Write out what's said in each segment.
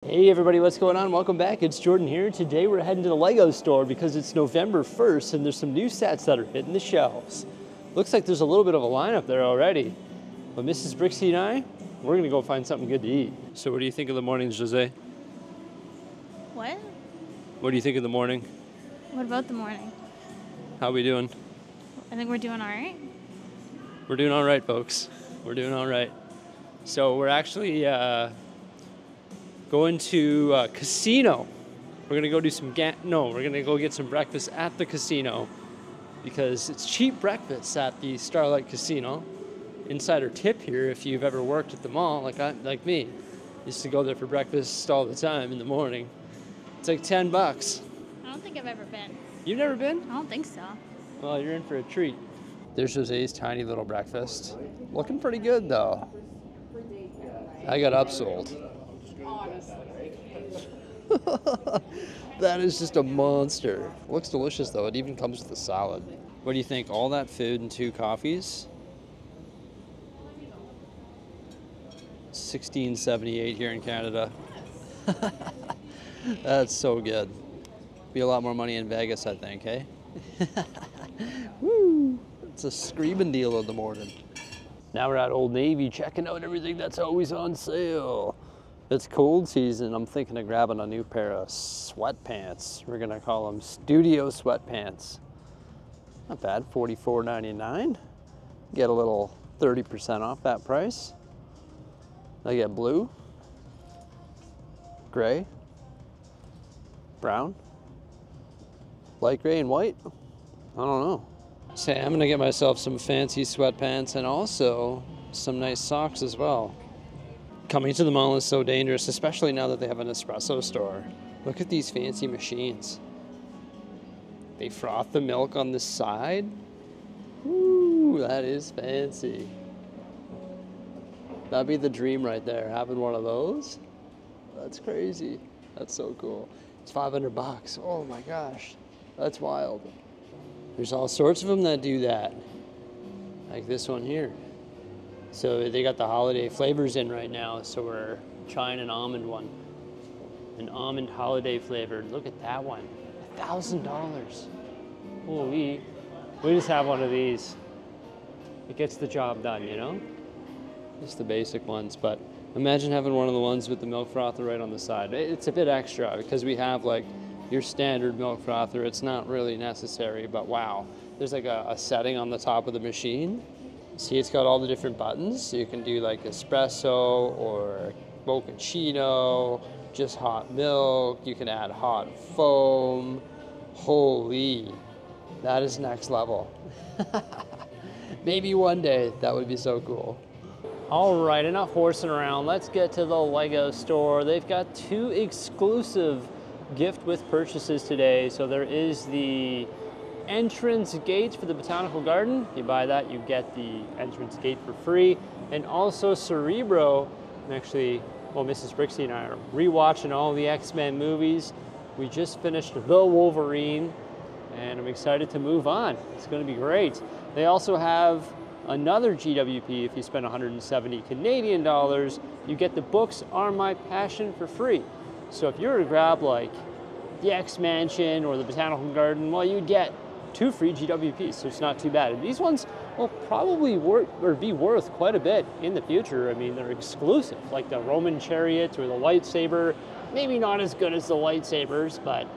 Hey everybody, what's going on? Welcome back. It's Jordan here. Today we're heading to the Lego store because it's November 1st and there's some new sets that are hitting the shelves. Looks like there's a little bit of a lineup there already. But Mrs. Bricksie and I, we're gonna go find something good to eat. So what do you think of the mornings, Jose? What? What do you think of the morning? What about the morning? How we doing? I think we're doing all right. We're doing all right, folks. We're doing all right. So we're actually going to a casino. We're gonna go do some we're gonna go get some breakfast at the casino because it's cheap breakfast at the Starlight Casino. Insider tip here, if you've ever worked at the mall, like me, used to go there for breakfast all the time in the morning. It's like 10 bucks. I don't think I've ever been. You've never been? I don't think so. Well, you're in for a treat. There's Jose's tiny little breakfast. Looking pretty good though. I got upsold. That is just a monster. Looks delicious though. It even comes with a salad. What do you think? All that food and 2 coffees? $16.78 here in Canada. That's so good. Be a lot more money in Vegas, I think, eh? Woo! It's a screaming deal in the morning. Now we're at Old Navy checking out everything that's always on sale. It's cold season. I'm thinking of grabbing a new pair of sweatpants. We're gonna call them studio sweatpants. Not bad, $44.99. Get a little 30% off that price. I get blue, gray, brown, light gray and white. I don't know. Say, I'm gonna get myself some fancy sweatpants and also some nice socks as well. Coming to the mall is so dangerous, especially now that they have an espresso store. Look at these fancy machines. They froth the milk on the side. Ooh, that is fancy. That'd be the dream right there, having one of those. That's crazy. That's so cool. It's 500 bucks. Oh my gosh, that's wild. There's all sorts of them that do that. Like this one here. So they got the holiday flavors in right now, so we're trying an almond one. An almond holiday flavored. Look at that one. $1,000. Holy. We just have one of these. It gets the job done, you know? Just the basic ones, but imagine having one of the ones with the milk frother right on the side. It's a bit extra because we have like your standard milk frother. It's not really necessary, but wow. There's like a setting on the top of the machine. See, it's got all the different buttons. So you can do like espresso or mochaccino, just hot milk. You can add hot foam. Holy, that is next level. Maybe one day that would be so cool. All right, enough horsing around. Let's get to the Lego store. They've got 2 exclusive gift with purchases today. So there is the entrance gate for the botanical garden. If you buy that, you get the entrance gate for free. And also Cerebro, and actually, well, Mrs. Bricksie and I are rewatching all the X-Men movies. We just finished The Wolverine, and I'm excited to move on. It's gonna be great. They also have another GWP. If you spend 170 Canadian dollars, you get the Books Are My Passion for free. So if you were to grab like the X-Mansion or the Botanical Garden, well, you'd get 2 free GWPs, so it's not too bad. And these ones will probably be worth quite a bit in the future. I mean, they're exclusive, like the Roman chariot or the lightsaber. Maybe not as good as the lightsabers, but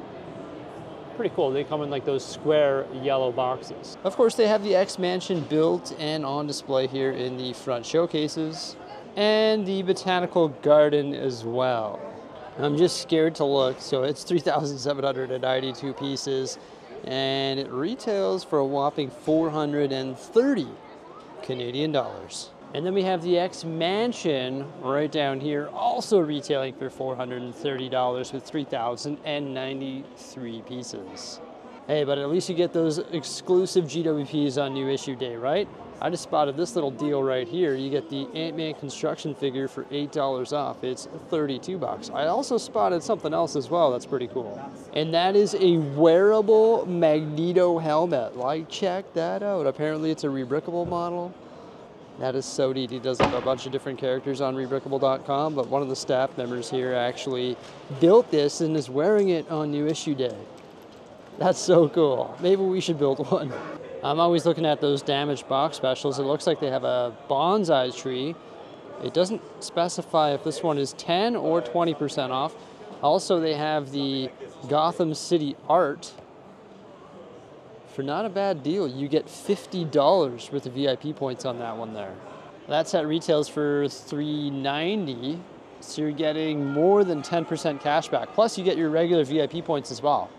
pretty cool. They come in like those square yellow boxes. Of course, they have the X-Mansion built and on display here in the front showcases, and the Botanical Garden as well. I'm just scared to look, so it's 3,792 pieces. And it retails for a whopping 430 Canadian dollars. And then we have the X-Mansion right down here, also retailing for $430 with 3,093 pieces. Hey, but at least you get those exclusive GWPs on new issue day, right? I just spotted this little deal right here. You get the Ant-Man construction figure for $8 off. It's 32 bucks. I also spotted something else as well that's pretty cool. And that is a wearable Magneto helmet. Like, check that out. Apparently it's a rebrickable model. That is so neat. He does like a bunch of different characters on rebrickable.com, but one of the staff members here actually built this and is wearing it on new issue day. That's so cool. Maybe we should build one. I'm always looking at those damaged box specials. It looks like they have a bonsai tree. It doesn't specify if this one is 10 or 20% off. Also, they have the Gotham City art for not a bad deal. You get $50 worth of VIP points on that one there. That's at retails for $3.90, so you're getting more than 10% cash back. Plus, you get your regular VIP points as well.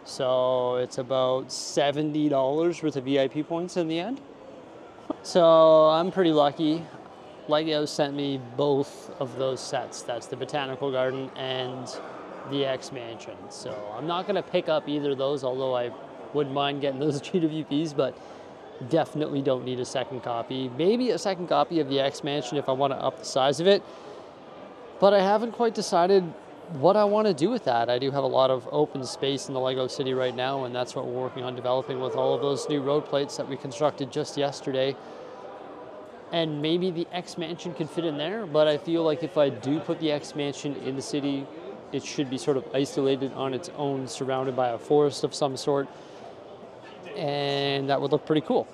So it's about $70 worth of VIP points in the end. So I'm pretty lucky. LEGO sent me both of those sets. That's the Botanical Garden and the X Mansion. So I'm not gonna pick up either of those, although I wouldn't mind getting those GWPs, but definitely don't need a second copy. Maybe a second copy of the X Mansion if I wanna up the size of it, but I haven't quite decided what I wanna do with that. I do have a lot of open space in the LEGO City right now, and that's what we're working on developing with all of those new road plates that we constructed just yesterday. And maybe the X Mansion could fit in there, but I feel like if I do put the X Mansion in the city, it should be sort of isolated on its own, surrounded by a forest of some sort, and that would look pretty cool.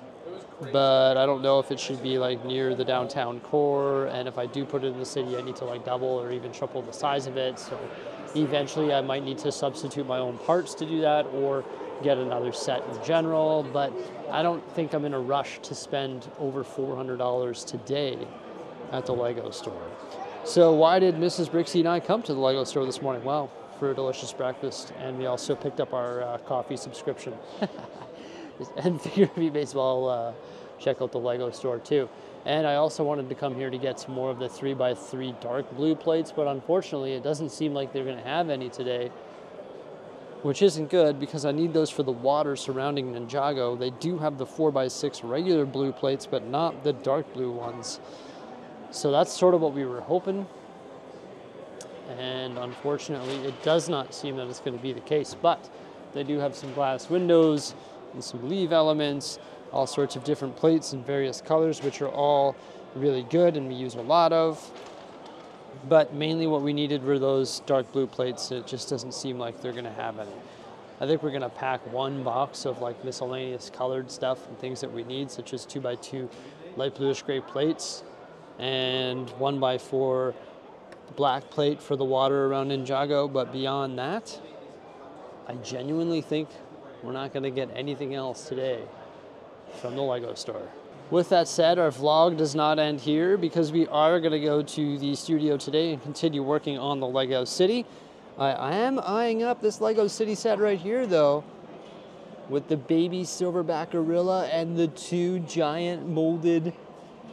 But I don't know if it should be like near the downtown core, and if I do put it in the city, I need to like double or even triple the size of it. So eventually I might need to substitute my own parts to do that, or get another set in general, but I don't think I'm in a rush to spend over $400 today at the LEGO store. So why did Mrs. Bricksie and I come to the LEGO store this morning? Well, for a delicious breakfast, and we also picked up our coffee subscription. And figured we may as well check out the LEGO store too. And I also wanted to come here to get some more of the 3x3 dark blue plates, but unfortunately it doesn't seem like they're gonna have any today, which isn't good because I need those for the water surrounding Ninjago. They do have the 4x6 regular blue plates, but not the dark blue ones. So that's sort of what we were hoping. And unfortunately, it does not seem that it's going to be the case, but they do have some glass windows and some leaf elements, all sorts of different plates in various colors, which are all really good and we use a lot of. But mainly what we needed were those dark blue plates. It just doesn't seem like they're gonna have any. I think we're gonna pack one box of like miscellaneous colored stuff and things that we need, such as 2x2 light bluish gray plates and 1x4 black plate for the water around Ninjago. But beyond that, I genuinely think we're not gonna get anything else today from the LEGO store. With that said, our vlog does not end here because we are going to go to the studio today and continue working on the LEGO City. I am eyeing up this LEGO City set right here though, with the baby silverback gorilla and the two giant molded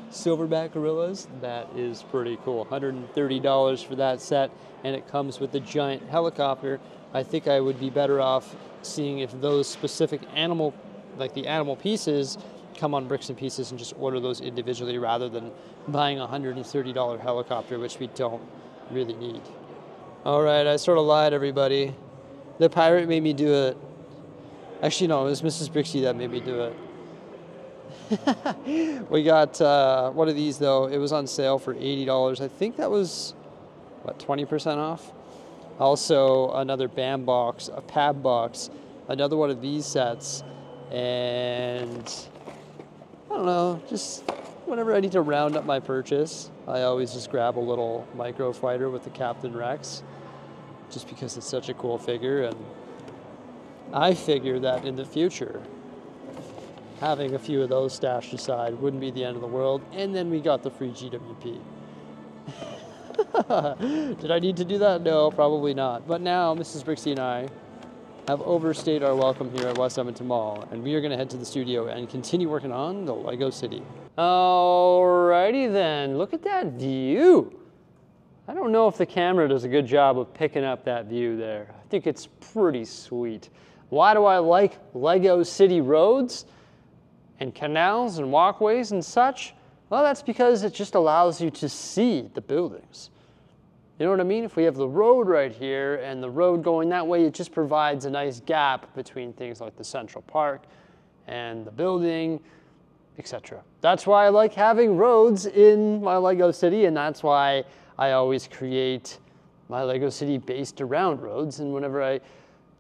silverback gorillas. That is pretty cool. $130 for that set, and it comes with the giant helicopter. I think I would be better off seeing if those specific animal, like the animal pieces, come on bricks and pieces and just order those individually rather than buying a $130 helicopter, which we don't really need. All right, I sort of lied, everybody. The pirate made me do it. Actually, no, it was Mrs. Bricksie that made me do it. We got one of these though. It was on sale for $80. I think that was, what, 20% off? Also, another BAM box, a PAB box, another one of these sets, and I don't know, just whenever I need to round up my purchase, I always just grab a little micro fighter with the Captain Rex, just because it's such a cool figure. And I figure that in the future, having a few of those stashed aside wouldn't be the end of the world. And then we got the free GWP. Did I need to do that? No, probably not. But now Mrs. Bricksie and I have overstayed our welcome here at West Edmonton Mall, and we are going to head to the studio and continue working on the LEGO City. Alrighty then, look at that view. I don't know if the camera does a good job of picking up that view there. I think it's pretty sweet. Why do I like LEGO City roads and canals and walkways and such? Well, that's because it just allows you to see the buildings. You know what I mean? If we have the road right here and the road going that way, it just provides a nice gap between things like the Central Park and the building. etc. That's why I like having roads in my Lego city, and that's why I always create my Lego city based around roads. And whenever I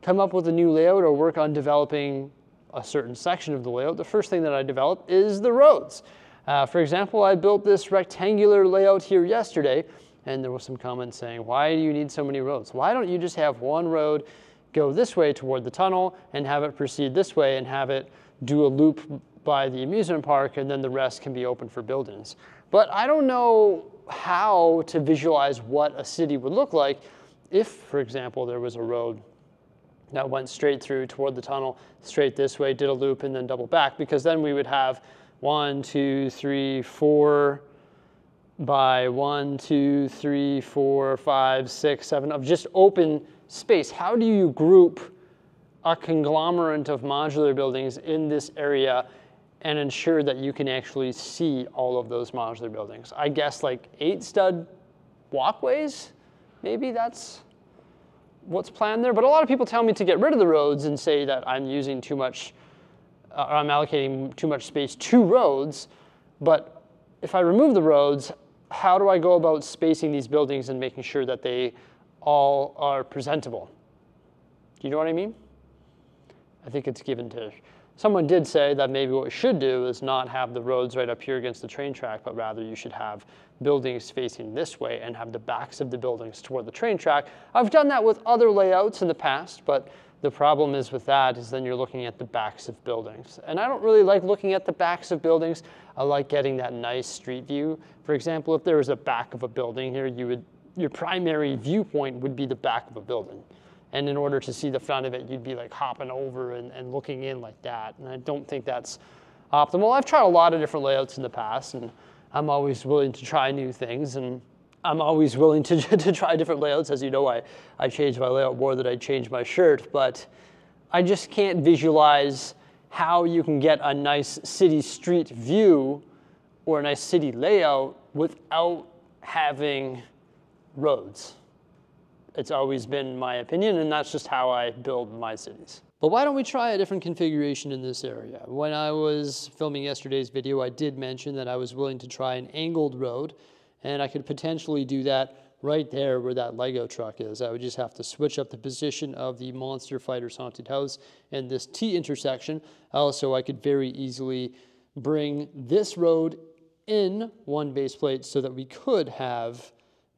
come up with a new layout or work on developing a certain section of the layout, the first thing that I develop is the roads. For example, I built this rectangular layout here yesterday, and there was some comments saying, why do you need so many roads? Why don't you just have one road go this way toward the tunnel and have it proceed this way and have it do a loop by the amusement park, and then the rest can be open for buildings? But I don't know how to visualize what a city would look like if, for example, there was a road that went straight through toward the tunnel, straight this way, did a loop, and then double back, because then we would have 1, 2, 3, 4 by 1, 2, 3, 4, 5, 6, 7 of just open space. How do you group a conglomerate of modular buildings in this area and ensure that you can actually see all of those modular buildings? I guess like 8 stud walkways, maybe that's what's planned there. But a lot of people tell me to get rid of the roads and say that I'm using too much, I'm allocating too much space to roads. But if I remove the roads, how do I go about spacing these buildings and making sure that they all are presentable? Do you know what I mean? I think it's give and take. Someone did say that maybe what we should do is not have the roads right up here against the train track, but rather you should have buildings facing this way and have the backs of the buildings toward the train track. I've done that with other layouts in the past, but the problem is with that is then you're looking at the backs of buildings. And I don't really like looking at the backs of buildings. I like getting that nice street view. For example, if there was a back of a building here, your primary viewpoint would be the back of a building. And in order to see the front of it, you'd be like hopping over and looking in like that. And I don't think that's optimal. I've tried a lot of different layouts in the past, and I'm always willing to try new things. And I'm always willing to try different layouts. As you know, I changed my layout more than I changed my shirt. But I just can't visualize how you can get a nice city street view or a nice city layout without having roads. It's always been my opinion, and that's just how I build my cities. But why don't we try a different configuration in this area? When I was filming yesterday's video, I did mention that I was willing to try an angled road, and I could potentially do that right there where that Lego truck is. I would just have to switch up the position of the Monster Fighter's haunted house and this T intersection. Also, I could very easily bring this road in one base plate so that we could have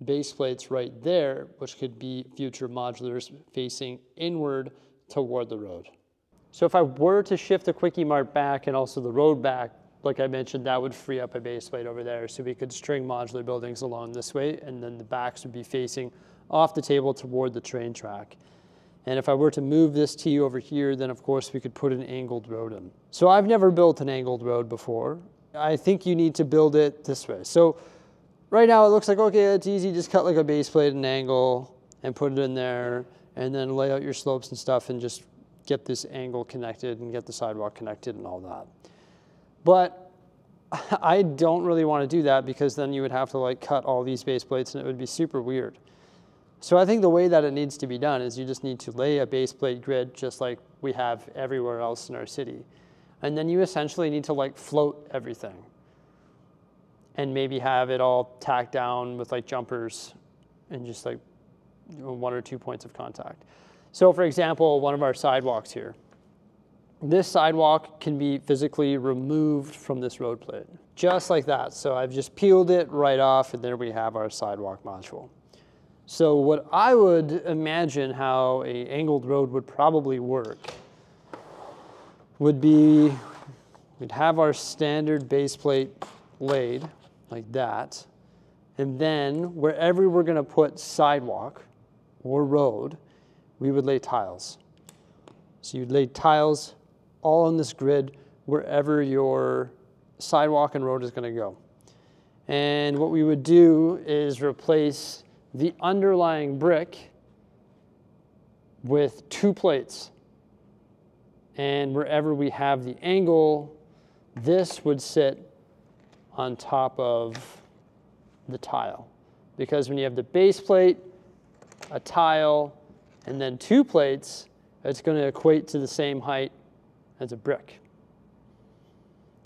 base plates right there, which could be future modulars facing inward toward the road. So if I were to shift the Quickie Mart back and also the road back, like I mentioned, that would free up a base plate over there, so we could string modular buildings along this way, and then the backs would be facing off the table toward the train track. And if I were to move this T over here, then of course we could put an angled road in. So I've never built an angled road before. I think you need to build it this way. So right now it looks like, okay, it's easy, just cut like a base plate at an angle and put it in there, and then lay out your slopes and stuff and just get this angle connected and get the sidewalk connected and all that. But I don't really want to do that, because then you would have to like cut all these base plates and it would be super weird. So I think the way that it needs to be done is you just need to lay a base plate grid just like we have everywhere else in our city. And then you essentially need to like float everything and maybe have it all tacked down with like jumpers and just like 1 or 2 points of contact. So for example, one of our sidewalks here, this sidewalk can be physically removed from this road plate, just like that. So I've just peeled it right off, and there we have our sidewalk module. So what I would imagine how an angled road would probably work would be, we'd have our standard base plate laid like that, and then wherever we're going to put sidewalk or road, we would lay tiles. So you'd lay tiles all on this grid wherever your sidewalk and road is going to go. And what we would do is replace the underlying brick with 2 plates. And wherever we have the angle, this would sit on top of the tile. Because when you have the base plate, a tile, and then 2 plates, it's going to equate to the same height as a brick.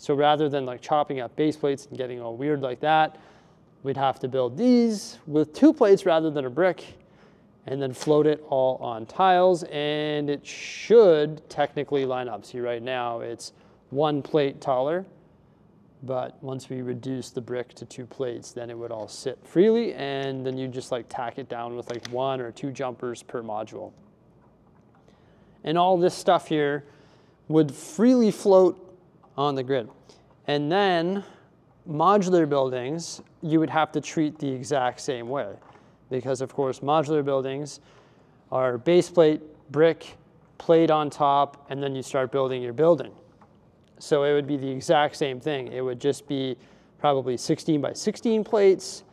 So rather than like chopping up base plates and getting all weird like that, we'd have to build these with 2 plates rather than a brick, and then float it all on tiles, and it should technically line up. See, right now it's 1 plate taller, but once we reduce the brick to 2 plates, then it would all sit freely, and then you just like tack it down with like 1 or 2 jumpers per module. And all this stuff here would freely float on the grid. And then modular buildings, you would have to treat the exact same way. Because of course, modular buildings are base plate, brick, plate on top, and then you start building your building. So it would be the exact same thing. It would just be probably 16 by 16 plates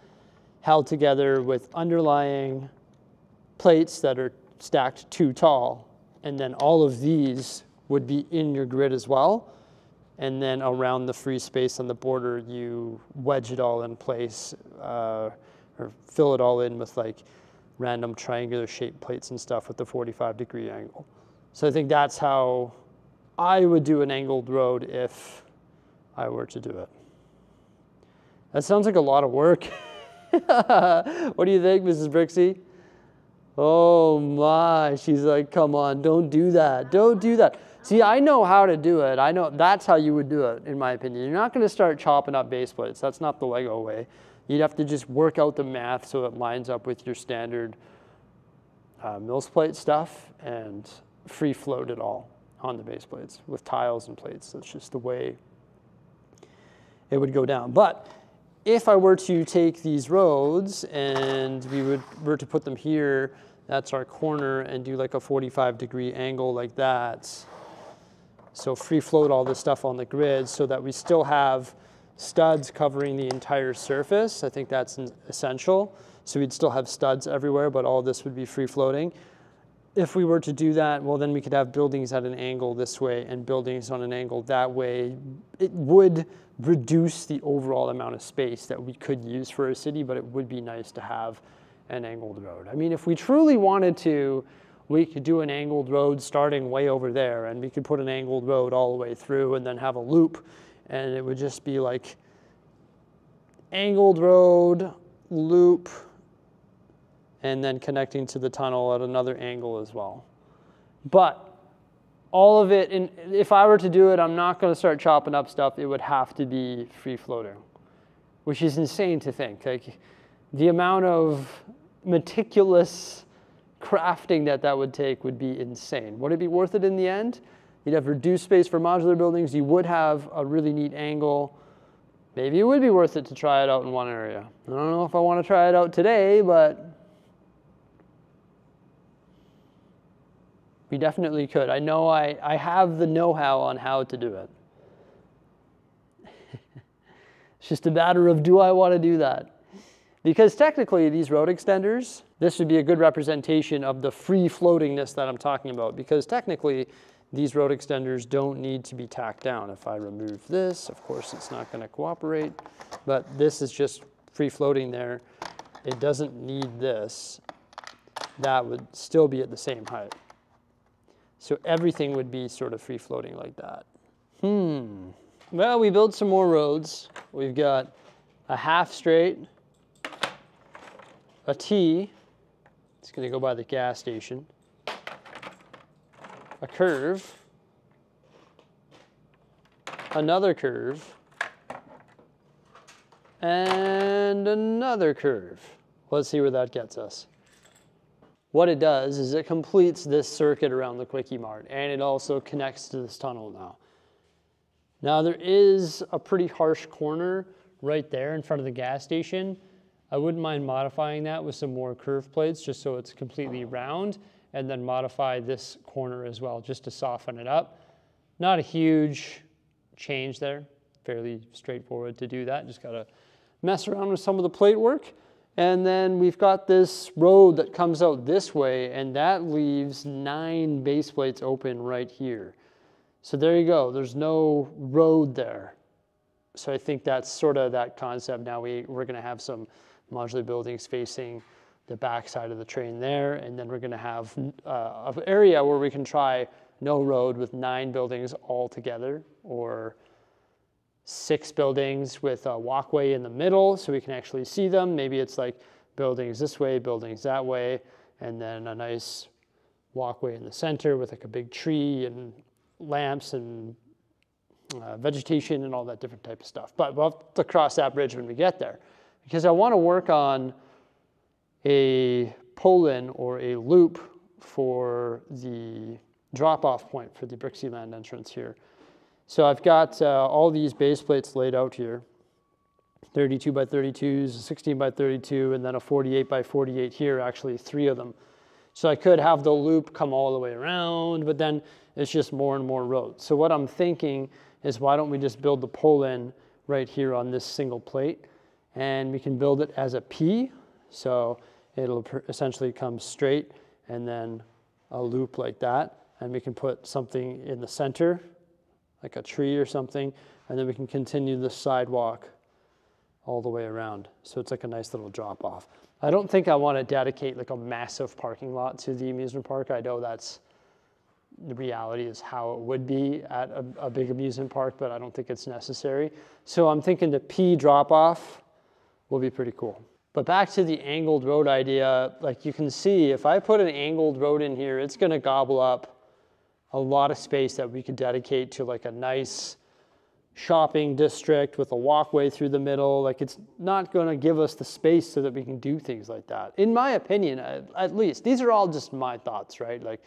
held together with underlying plates that are stacked too tall. And then all of these would be in your grid as well. And then around the free space on the border, you wedge it all in place or fill it all in with like random triangular shaped plates and stuff with the 45-degree angle. So I think that's how I would do an angled road if I were to do it. That sounds like a lot of work. What do you think, Mrs. Bricksie? Oh my, she's like, come on, don't do that. Don't do that. See, I know how to do it. I know that's how you would do it, in my opinion. You're not going to start chopping up base plates. That's not the Lego way. You'd have to just work out the math so it lines up with your standard Mills plate stuff and free float it all on the base plates with tiles and plates. That's just the way it would go down. But if I were to take these roads and we were to put them here, that's our corner, and do like a 45-degree angle like that. So free float all this stuff on the grid so that we still have studs covering the entire surface. I think that's essential. So we'd still have studs everywhere, but all this would be free floating. If we were to do that, well, then we could have buildings at an angle this way and buildings on an angle that way. It would reduce the overall amount of space that we could use for a city, but it would be nice to have an angled road. I mean, if we truly wanted to, we could do an angled road starting way over there, and we could put an angled road all the way through and then have a loop, and it would just be like angled road, loop, and then connecting to the tunnel at another angle as well. But all of it, and if I were to do it, I'm not going to start chopping up stuff. It would have to be free floating, which is insane to think. Like the amount of meticulous crafting that would take would be insane. Would it be worth it in the end? You'd have reduced space for modular buildings. You would have a really neat angle. Maybe it would be worth it to try it out in one area. I don't know if I want to try it out today, but we definitely could. I know I have the know-how on how to do it. It's just a matter of, do I want to do that? Because technically these road extenders, this would be a good representation of the free floatingness that I'm talking about, because technically these road extenders don't need to be tacked down. If I remove this, of course it's not going to cooperate, but this is just free floating there. It doesn't need this. That would still be at the same height. So everything would be sort of free floating like that. Well, we built some more roads. We've got a half straight, a T, it's going to go by the gas station, a curve, another curve, and another curve. Let's see where that gets us. What it does is it completes this circuit around the Quickie Mart, and it also connects to this tunnel now. Now there is a pretty harsh corner right there in front of the gas station. I wouldn't mind modifying that with some more curved plates just so it's completely round, and then modify this corner as well just to soften it up. Not a huge change there, fairly straightforward to do that. Just gotta mess around with some of the plate work. And then we've got this road that comes out this way, and that leaves 9 base plates open right here. So there you go, there's no road there. So I think that's sort of that concept. Now we're gonna have some modular buildings facing the back side of the train there, and then we're gonna have an area where we can try no road with 9 buildings all together, or 6 buildings with a walkway in the middle so we can actually see them. Maybe it's like buildings this way, buildings that way, and then a nice walkway in the center with like a big tree and lamps and vegetation and all that different type of stuff. But we'll have to cross that bridge when we get there, because I want to work on a pull-in or a loop for the drop-off point for the Bricksie land entrance here. So I've got all these base plates laid out here, 32 by 32s, 16 by 32, and then a 48 by 48 here, actually 3 of them. So I could have the loop come all the way around, but then it's just more and more roads. So what I'm thinking is, why don't we just build the pull-in right here on this single plate, and we can build it as a P. So it'll essentially come straight and then a loop like that, and we can put something in the center, like a tree or something, and then we can continue the sidewalk all the way around. So it's like a nice little drop off. I don't think I want to dedicate like a massive parking lot to the amusement park. I know that's the reality is how it would be at a big amusement park, but I don't think it's necessary. So I'm thinking the P drop off will be pretty cool. But back to the angled road idea, like you can see, if I put an angled road in here, it's going to gobble up a lot of space that we could dedicate to like a nice shopping district with a walkway through the middle. Like, it's not going to give us the space so that we can do things like that. In my opinion, at least. These are all just my thoughts, right? Like,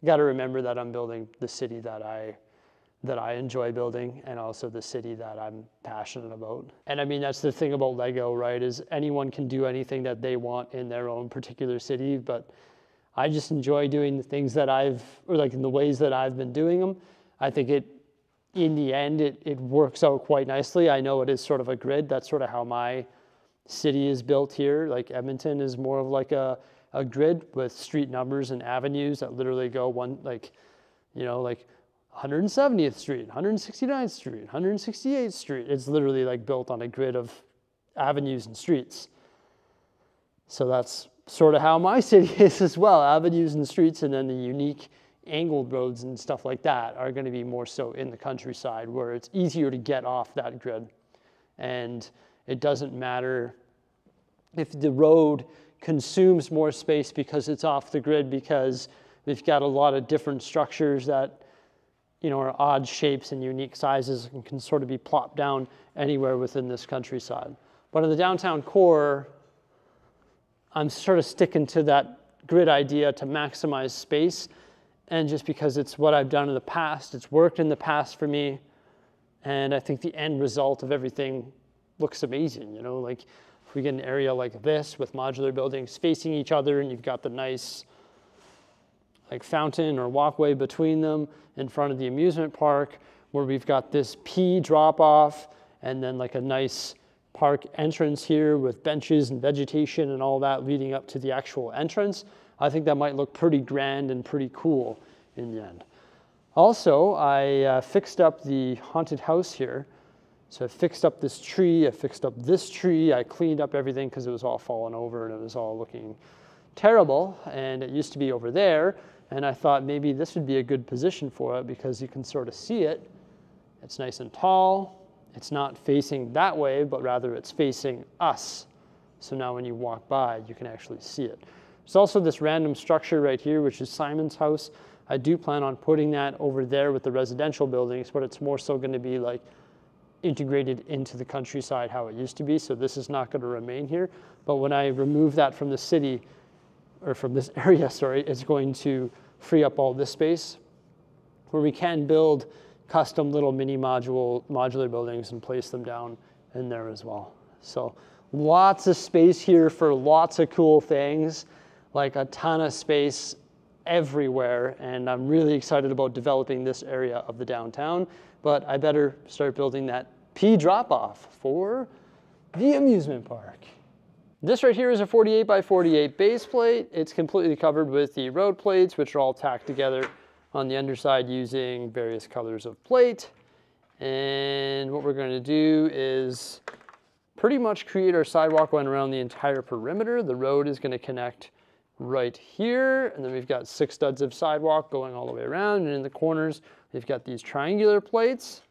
you got to remember that I'm building the city that I enjoy building, and also the city that I'm passionate about. And I mean, that's the thing about Lego, right? Is anyone can do anything that they want in their own particular city, but I just enjoy doing the things that in the ways that I've been doing them. I think in the end, it works out quite nicely. I know it is sort of a grid. That's sort of how my city is built here. Like Edmonton is more of like a grid with street numbers and avenues that literally go like 170th Street, 169th Street, 168th Street. It's literally like built on a grid of avenues and streets. So that's sort of how my city is as well, avenues and streets, and then the unique angled roads and stuff like that are going to be more so in the countryside, where it's easier to get off that grid. And it doesn't matter if the road consumes more space because it's off the grid, because we've got a lot of different structures that are odd shapes and unique sizes and can sort of be plopped down anywhere within this countryside. But in the downtown core, I'm sort of sticking to that grid idea to maximize space. And just because it's what I've done in the past, it's worked in the past for me. And I think the end result of everything looks amazing. Like if we get an area like this with modular buildings facing each other, and you've got the nice like fountain or walkway between them in front of the amusement park, where we've got this P drop off, and then like a nice park entrance here with benches and vegetation and all that leading up to the actual entrance. I think that might look pretty grand and pretty cool in the end. Also, I fixed up the haunted house here. So I fixed up this tree, I fixed up this tree, I cleaned up everything because it was all fallen over and it was all looking terrible, and it used to be over there, and I thought maybe this would be a good position for it because you can sort of see it. It's nice and tall. It's not facing that way, but rather it's facing us. So now when you walk by, you can actually see it. There's also this random structure right here, which is Simon's house. I do plan on putting that over there with the residential buildings, but it's more so going to be like integrated into the countryside how it used to be. So this is not going to remain here. But when I remove that from the city, or from this area, sorry, it's going to free up all this space where we can build custom little mini modular buildings and place them down in there as well. So lots of space here for lots of cool things, like a ton of space everywhere. And I'm really excited about developing this area of the downtown, but I better start building that P drop-off for the amusement park. This right here is a 48 by 48 base plate. It's completely covered with the road plates, which are all tacked together on the underside using various colors of plate. And what we're going to do is pretty much create our sidewalk going around the entire perimeter. The road is going to connect right here, and then we've got 6 studs of sidewalk going all the way around, and in the corners we've got these triangular plates,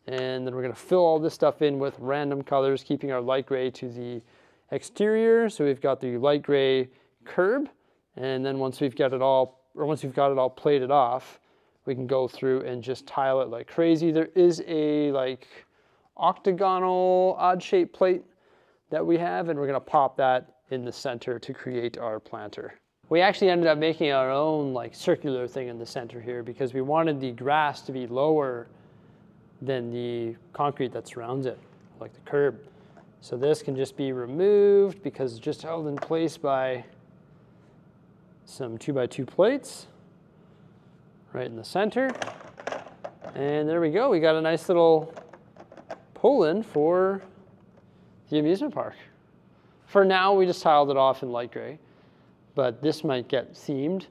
And then we're going to fill all this stuff in with random colors, keeping our light gray to the exterior. So we've got the light gray curb. And then once we've got it all plated off, we can go through and just tile it like crazy. There is a like octagonal odd shaped plate that we have, and we're going to pop that in the center to create our planter. We actually ended up making our own like circular thing in the center here because we wanted the grass to be lower than the concrete that surrounds it, like the curb. So this can just be removed because it's just held in place by some 2x2 plates right in the center. And there we go. We got a nice little pull-in for the amusement park. For now, we just tiled it off in light gray, but this might get themed,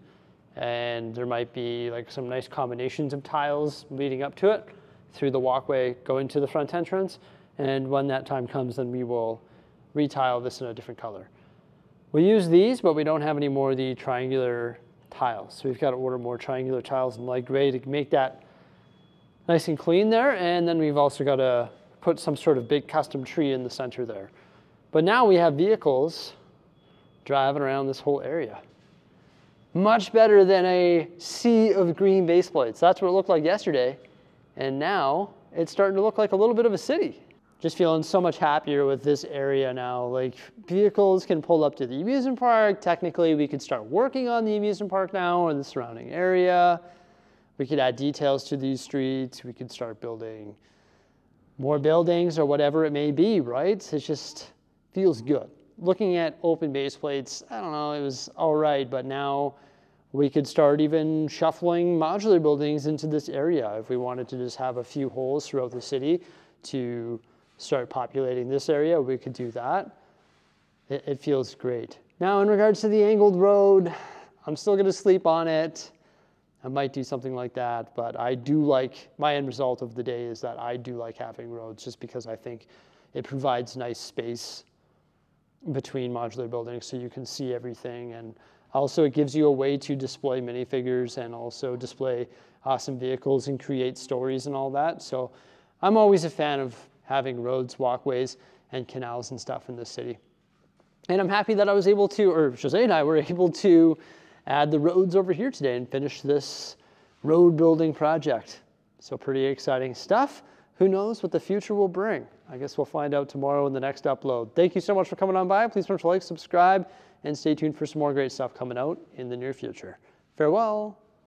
and there might be like some nice combinations of tiles leading up to it through the walkway going to the front entrance. And when that time comes, then we will retile this in a different color. We use these, but we don't have any more of the triangular tiles. So we've got to order more triangular tiles in light gray to make that nice and clean there. And then we've also got to put some sort of big custom tree in the center there. But now we have vehicles driving around this whole area. Much better than a sea of green base plates. That's what it looked like yesterday. And now it's starting to look like a little bit of a city. Just feeling so much happier with this area now. Like vehicles can pull up to the amusement park. Technically, we could start working on the amusement park now or the surrounding area. We could add details to these streets. We could start building more buildings or whatever it may be, right? It just feels good. Looking at open base plates, I don't know, it was all right, but now we could start even shuffling modular buildings into this area if we wanted to just have a few holes throughout the city to start populating this area. We could do that. It feels great. Now in regards to the angled road, I'm still gonna sleep on it. I might do something like that, but I do like, my end result of the day is that I do like having roads just because I think it provides nice space between modular buildings so you can see everything. And also it gives you a way to display minifigures and also display awesome vehicles and create stories and all that. So I'm always a fan of having roads, walkways, and canals and stuff in the city. And I'm happy that I was able to, or Jose and I were able to add the roads over here today and finish this road building project. So pretty exciting stuff. Who knows what the future will bring? I guess we'll find out tomorrow in the next upload. Thank you so much for coming on by. Please remember to like, subscribe, and stay tuned for some more great stuff coming out in the near future. Farewell.